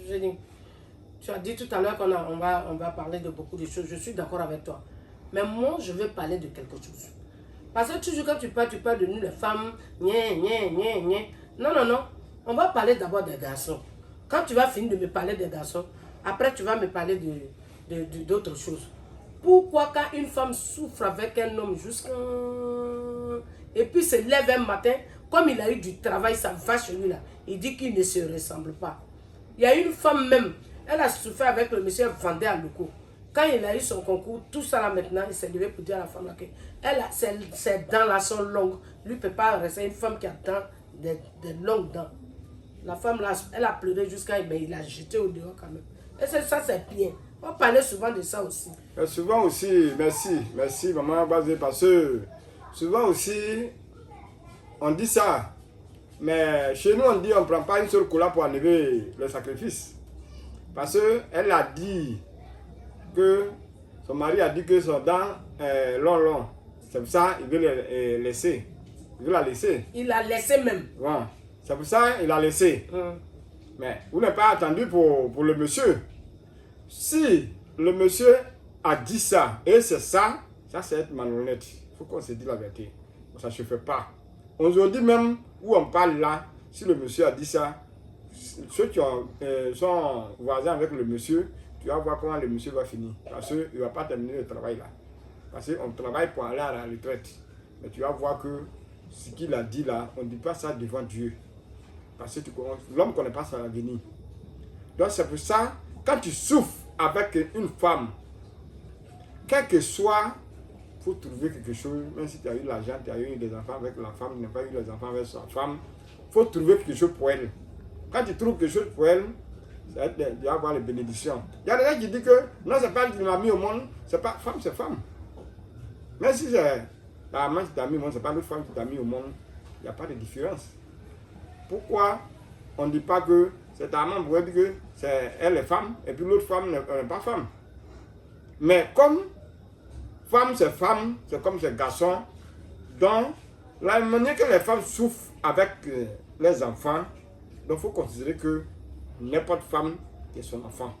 Jenny, tu as dit tout à l'heure qu'on va parler de beaucoup de choses. Je suis d'accord avec toi. Mais moi, je veux parler de quelque chose. Parce que toujours quand tu parles de nous les femmes, non, non, non. On va parler d'abord des garçons. Quand tu vas finir de me parler des garçons, après tu vas me parler d'autres choses. Pourquoi quand une femme souffre avec un homme jusqu'à... Et puis se lève un matin, comme il a eu du travail, ça va chez lui là. Il dit qu'il ne se ressemble pas. Il y a une femme même, elle a souffert avec le monsieur, elle vendait à locaux. Quand il a eu son concours, tout ça là maintenant, il s'est levé pour dire à la femme là que ses dents là sont longues. Lui ne peut pas rester une femme qui a des longues dents. La femme là, elle a pleuré jusqu'à... Mais il a jeté au dehors quand même. Et ça c'est bien. On parlait souvent de ça aussi. Souvent aussi, merci maman Bazé, parce que souvent aussi, on dit ça. Mais chez nous, on dit on ne prend pas une seule cola pour enlever le sacrifice. Parce qu'elle a dit que son mari a dit que son dent est long. C'est pour ça qu'il veut les laisser. Il veut la laisser. Il l'a laissé même. Ouais. C'est pour ça qu'il l'a laissé. Mais vous n'avez pas attendu pour le monsieur. Si le monsieur a dit ça, et c'est ça c'est être malhonnête. Il faut qu'on se dise la vérité. Ça ne se fait pas. Aujourd'hui même, où on parle là, si le monsieur a dit ça, ceux qui sont voisins avec le monsieur, tu vas voir comment le monsieur va finir. Parce qu'il ne va pas terminer le travail là. Parce qu'on travaille pour aller à la retraite. Mais tu vas voir que ce qu'il a dit là, on ne dit pas ça devant Dieu. Parce que l'homme ne connaît pas son avenir. Donc c'est pour ça, quand tu souffres avec une femme, quel que soit, il faut trouver quelque chose. Même si tu as eu l'argent, tu as eu des enfants avec la femme, tu n'as pas eu des enfants avec sa femme, il faut trouver quelque chose pour elle. Quand tu trouves quelque chose pour elle, tu vas avoir les bénédictions. Il y a des gens qui disent que non, c'est pas elle qui m'a mis au monde, c'est pas femme, c'est femme. Même si c'est la maman qui t'a mis au monde, c'est pas l'autre femme qui t'a mis au monde, il n'y a pas de différence. Pourquoi on ne dit pas que c'est ta maman pour dire que elle est femme et puis l'autre femme n'est pas femme? Mais comme femme, c'est comme ces garçons. Donc, la manière que les femmes souffrent avec les enfants, donc il faut considérer que n'importe femme est son enfant.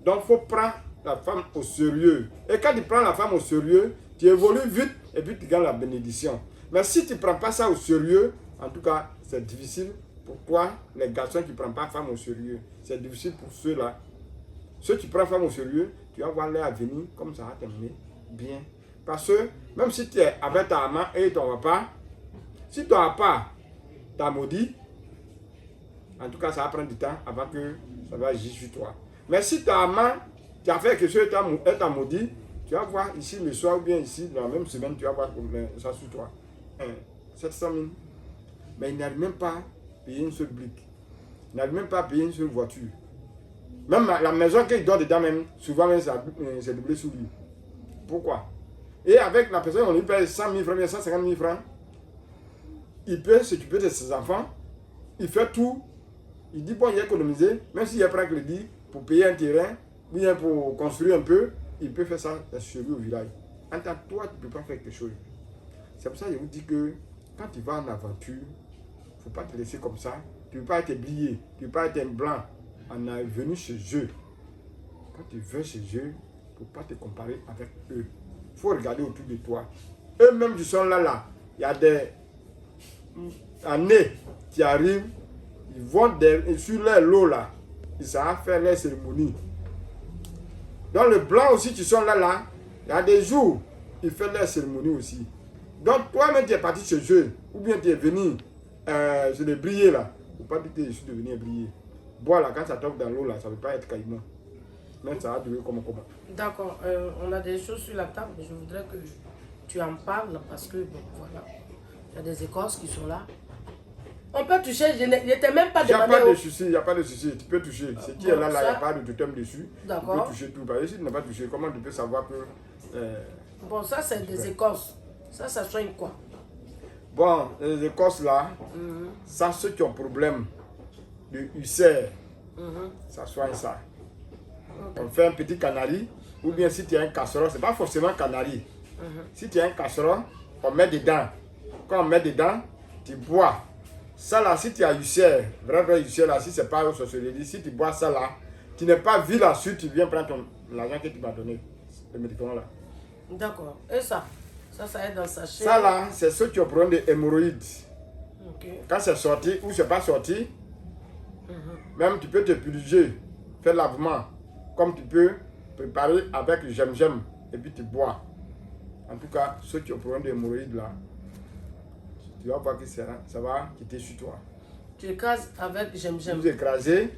Donc, il faut prendre la femme au sérieux. Et quand tu prends la femme au sérieux, tu évolues vite et puis tu gagnes la bénédiction. Mais si tu ne prends pas ça au sérieux, en tout cas, c'est difficile pour toi, les garçons qui ne prennent pas la femme au sérieux. C'est difficile pour ceux-là. Ceux qui prennent la femme au sérieux, tu vas voir leur avenir comme ça va terminer bien. Parce que même si tu es avec ta maman et ton papa, si ton papa t'a maudit, en tout cas, ça va prendre du temps avant que ça va agir sur toi. Mais si ta maman, tu as fait quelque chose et elle t'a maudit, tu vas voir ici le soir ou bien ici, dans la même semaine, tu vas voir ça sur toi. 700 000. Mais il n'arrive même pas à payer une seule brique. Il n'arrive même pas à payer une seule voiture. Même la maison qu'il dort dedans, même, souvent, même, c'est doublé sur lui. Pourquoi? Et avec la personne, on lui paye 100 000 francs, 150 000 francs. Il peut s'occuper de ses enfants. Il fait tout. Il dit, bon, il a économisé. Même s'il a pris un crédit pour payer un terrain, ou bien pour construire un peu, il peut faire ça chez lui au village. En tant que toi, tu ne peux pas faire quelque chose. C'est pour ça que je vous dis que quand tu vas en aventure, il ne faut pas te laisser comme ça. Tu ne peux pas être oublié. Tu ne peux pas être un blanc. On est venu chez eux. Quand tu veux chez eux, il ne faut pas te comparer avec eux. Il faut regarder autour de toi. Eux-mêmes qui sont là. Il y a des années qui arrivent. Ils vont sur leur lot là. Ils savent faire les cérémonies. Dans le blanc aussi qui sont là. Il y a des jours, ils font leurs cérémonies aussi. Donc toi-même tu es parti chez eux. Ou bien tu es venu sur les briller là. Il ne faut pas dire que je suis devenu briller. Bois là, quand ça tombe dans l'eau là, ça ne peut pas être caïman. Mais ça va durer comment. D'accord, on a des choses sur la table, mais je voudrais que tu en parles parce que, bon, voilà, il y a des écorces qui sont là. On peut toucher, je n'étais même pas demandé. Il n'y a pas de souci, tu peux toucher. Ce qui est là, il n'y a pas de totem dessus. D'accord. Tu peux toucher tout. Parce que si tu n'as pas touché, comment tu peux savoir que... bon, ça c'est des écorces. Ça soigne quoi? Bon, les écorces là, ça, ceux qui ont problème de ulcère, ça soigne ça. Okay. On fait un petit canari, ou bien si tu as un casserole, c'est pas forcément un canari. Si tu as un casserole, on met dedans. Quand on met dedans, tu bois. Ça là, si tu as ulcère, vrai ulcère là, si c'est pas au sorcellerie, si tu bois ça là, tu n'es pas vu la suite, tu viens prendre l'argent que tu m'as donné, le médicament là. D'accord. Et ça? Ça aide dans le sachet. Ça là, c'est ceux qui ont problème d'hémorroïdes. Ok. Quand c'est sorti ou c'est pas sorti, même tu peux te purger, faire lavement, comme tu peux préparer avec le gem et puis tu bois. En tout cas, ceux qui ont problème d'hémorroïdes là, tu vas voir que ça va quitter sur toi. Tu écrases avec j'aime. Vous écrasez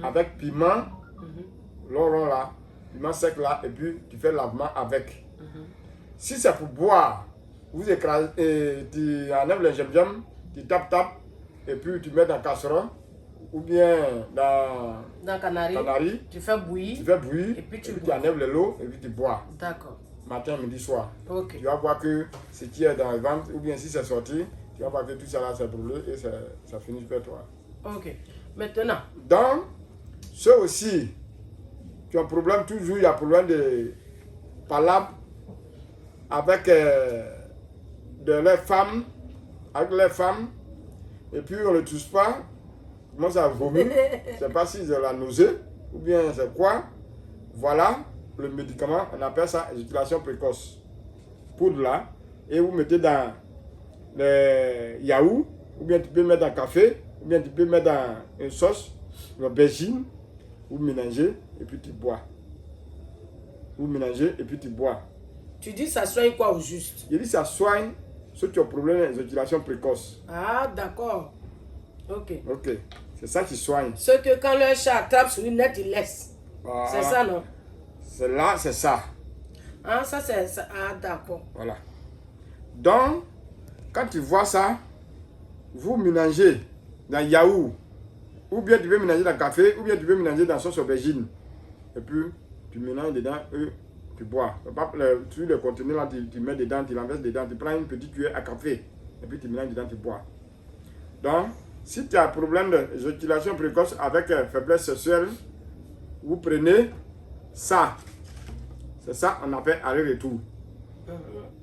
avec piment, long là, piment sec là, et puis tu fais lavement avec. Si c'est pour boire, vous écrasez, tu enlèves le gem, tu tapes, et puis tu mets dans la casserole, ou bien dans canari. Tu fais bouillir. Et puis tu enlèves le lot, et puis tu bois. D'accord. Matin, midi, soir. Ok. Tu vas voir que ce qui est dans le ventre, ou bien si c'est sorti, tu vas voir que tout ça là, c'est brûlé et ça finit par toi. Ok. Maintenant. Donc, ceux aussi qui ont problème, toujours il y a problème de palabres avec les femmes, et puis on ne le touche pas, comment ça vomit, je ne sais pas si c'est la nausée, ou bien c'est quoi. Voilà le médicament, on appelle ça éjaculation précoce. Poudre là, et vous mettez dans le yaourt, ou bien tu peux mettre dans le café, ou bien tu peux mettre dans une sauce, une aubergine, vous mélangez et puis tu bois. Vous mélangez et puis tu bois. Tu dis ça soigne quoi au juste? Je dis ça soigne ceux qui ont problème d'éjaculation précoce. Ah, d'accord. Ok. Ok. C'est ça qui soigne. Ceux que quand leur chat attrape sur une nette, il laisse. Voilà. C'est ça, non? C'est là, c'est ça. Ah, ça c'est ça. Ah, d'accord. Voilà. Donc, quand tu vois ça, vous mélangez dans le yaourt, ou bien tu peux mélanger dans le café, ou bien tu peux mélanger dans la sauce aubergine. Et puis, tu mélanges dedans et tu bois. Sur le conteneur, là, tu mets dedans, tu l'enverses dedans, tu prends une petite cuillère à café, et puis tu mélanges dedans, tu bois. Donc, si tu as un problème d'éjaculation précoce avec faiblesse sexuelle, vous prenez ça. C'est ça qu'on appelle aller-retour.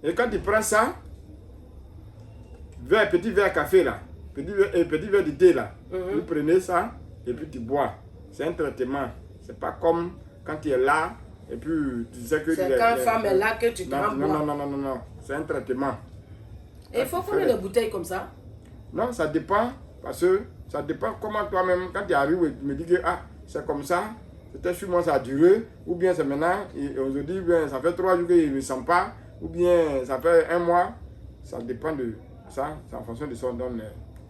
Et quand tu prends ça, petit verre café là, petit verre de thé là, vous prenez ça et puis tu bois. C'est un traitement. C'est pas comme quand tu es là et puis tu sais que... C'est quand femme est là que tu te rends boire. Non. C'est un traitement. Et il faut combien de bouteilles comme ça? Non, ça dépend. Parce que ça dépend comment toi-même, quand tu arrives et tu me dis que c'est comme ça, peut-être sur moi ça a duré, ou bien c'est maintenant, et aujourd'hui, bien, ça fait 3 jours qu'il ne me sent pas, ou bien ça fait 1 mois. Ça dépend de ça, c'est en fonction de son don.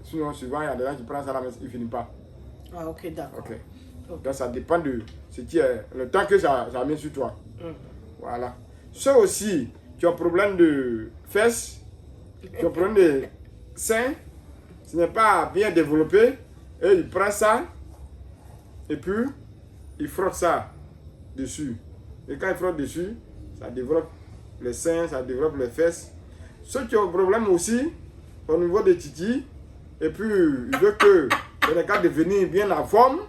Sinon, souvent, il y a des gens qui prennent ça là, mais ils ne finissent pas. Ah, ok, d'accord. Okay. Donc ça dépend de ce qui est, le temps que ça a mis sur toi. Voilà. Ceux aussi qui ont problème de fesses, qui ont problème de seins, ce n'est pas bien développé, et ils prennent ça, et puis ils frottent ça dessus. Et quand ils frottent dessus, ça développe les seins, ça développe les fesses. Ceux qui ont problème aussi au niveau des titis, et puis ils veulent que le cas devenir bien en forme,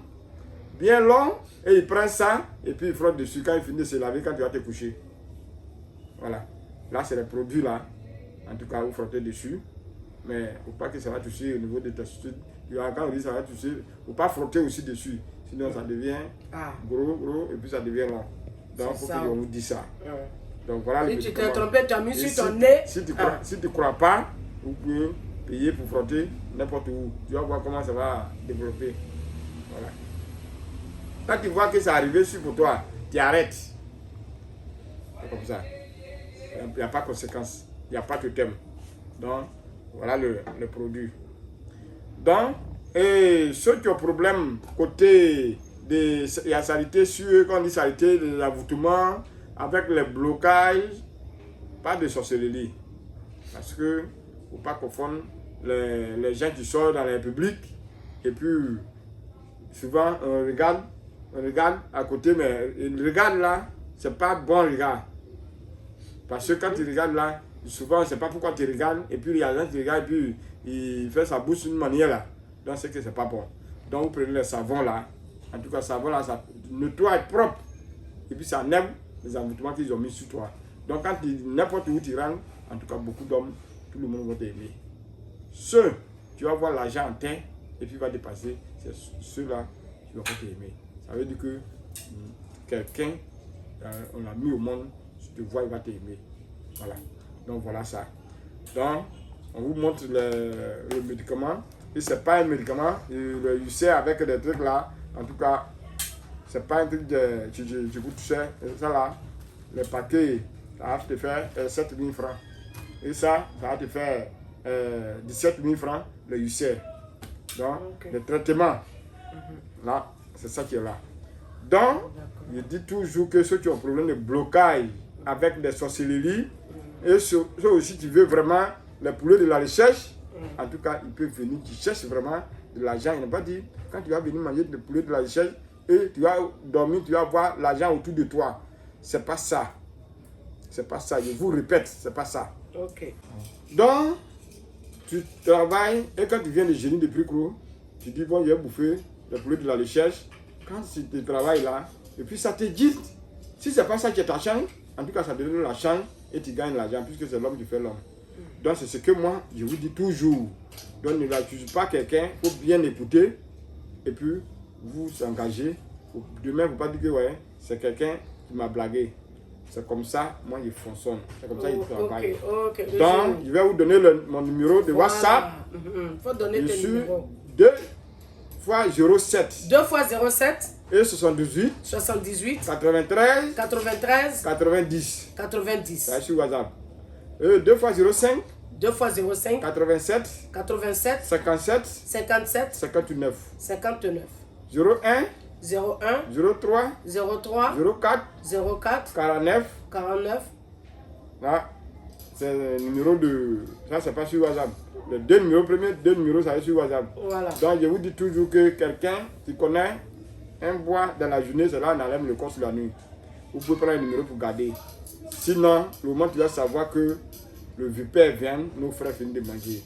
bien long, et ils prennent ça, et puis ils frottent dessus. Quand ils finissent de se laver, quand tu vas te coucher. Voilà. Là, c'est les produits là. En tout cas, vous frottez dessus. Mais il ne faut pas que ça va toucher au niveau de ta suite. Quand on dit ça va toucher, il ne faut pas frotter aussi dessus. Sinon, ça devient gros, et puis ça devient long. Donc, il faut qu'on vous dise ça. Donc, voilà. Si tu t'es trompé, tu as mis sur ton nez. Si tu ne crois pas, vous pouvez payer pour frotter n'importe où. Tu vas voir comment ça va développer. Voilà. Quand tu vois que ça arrive sur pour toi, tu arrêtes. C'est comme ça. Il n'y a pas de conséquence. Il n'y a pas de thème. Donc, voilà le produit. Donc, et ceux qui ont problème côté de la saleté sur eux, quand on dit saleté, de l'avoutement, avec les blocages, pas de sorcellerie. Parce que, il ne faut pas confondre les gens qui sortent dans les publics, et puis, souvent, on regarde à côté, mais le regard là, c'est pas bon regard. Parce que quand tu regardes là, souvent, je ne sais pas pourquoi tu regardes, et puis il y a des gens qui regardent, et puis il fait sa bouche d'une manière là. Donc c'est que c'est pas bon. Donc vous prenez le savon là, en tout cas, le savon là, ça nettoie propre, et puis ça enlève les envoûtements qu'ils ont mis sur toi. Donc n'importe où tu rentres, en tout cas, beaucoup d'hommes, tout le monde va t'aimer. Ceux tu vas voir l'argent en terre et puis il va dépasser. C'est ceux-là qui vont t'aimer. Ça veut dire que quelqu'un, on l'a mis au monde, si tu vois, il va t'aimer. Voilà. Donc voilà ça. Donc, on vous montre le médicament. Et c'est pas un médicament. Le UC avec des trucs là. En tout cas, c'est pas un truc de. Tu coûtes cher. Ça là, le paquet, ça va te faire 7 000 francs. Et ça va te faire 17 000 francs le UC. Donc, le traitement, là, c'est ça qui est là. Donc, je dis toujours que ceux qui ont un problème de blocage avec des sorcelleries, et ceux aussi qui veulent vraiment les poulets de la recherche, en tout cas, ils peuvent venir, qui cherchent vraiment de l'argent. Il n'a pas dit, quand tu vas venir manger des poulets de la recherche, et tu vas dormir, tu vas voir l'argent autour de toi. C'est pas ça. C'est pas ça. Je vous répète, c'est pas ça. Ok. Donc, tu travailles, et quand tu viens de génie de Pricro, tu dis, bon, je vais bouffer les poulets de la recherche. Quand tu travailles là, et puis ça te dit, si c'est pas ça qui est ta chance, en tout cas, ça te donne la chance et tu gagnes l'argent, puisque c'est l'homme qui fait l'homme. Donc, c'est ce que moi, je vous dis toujours. Donc, ne l'accuse pas quelqu'un, il faut bien écouter, et puis vous engagez. Demain, il ne faut pas dire que ouais, c'est quelqu'un qui m'a blagué. C'est comme ça, moi, il fonctionne. C'est comme ça qu'il travaille. Donc, je vais vous donner mon numéro de WhatsApp. Faut donner tes numéros. 2 fois 07. 2 fois 07. Et 78. 78. 93. 93. 90. 90. Ça, sur WhatsApp. 2 fois 05. 2 fois 05. 87. 87. 57. 57. 59. 59. 01. 01. 03. 03. 04. 04. 49. 49. Là, c'est le numéro de. Ça, c'est pas sur WhatsApp. Les deux numéros premiers, deux numéros, ça est sur WhatsApp. Voilà. Donc, je vous dis toujours que quelqu'un qui connaît un bois dans la journée, c'est là on enlève le corps sur la nuit. Vous pouvez prendre un numéro pour garder. Sinon, le moment où tu vas savoir que le vieux père vient, nos frères finissent de manger.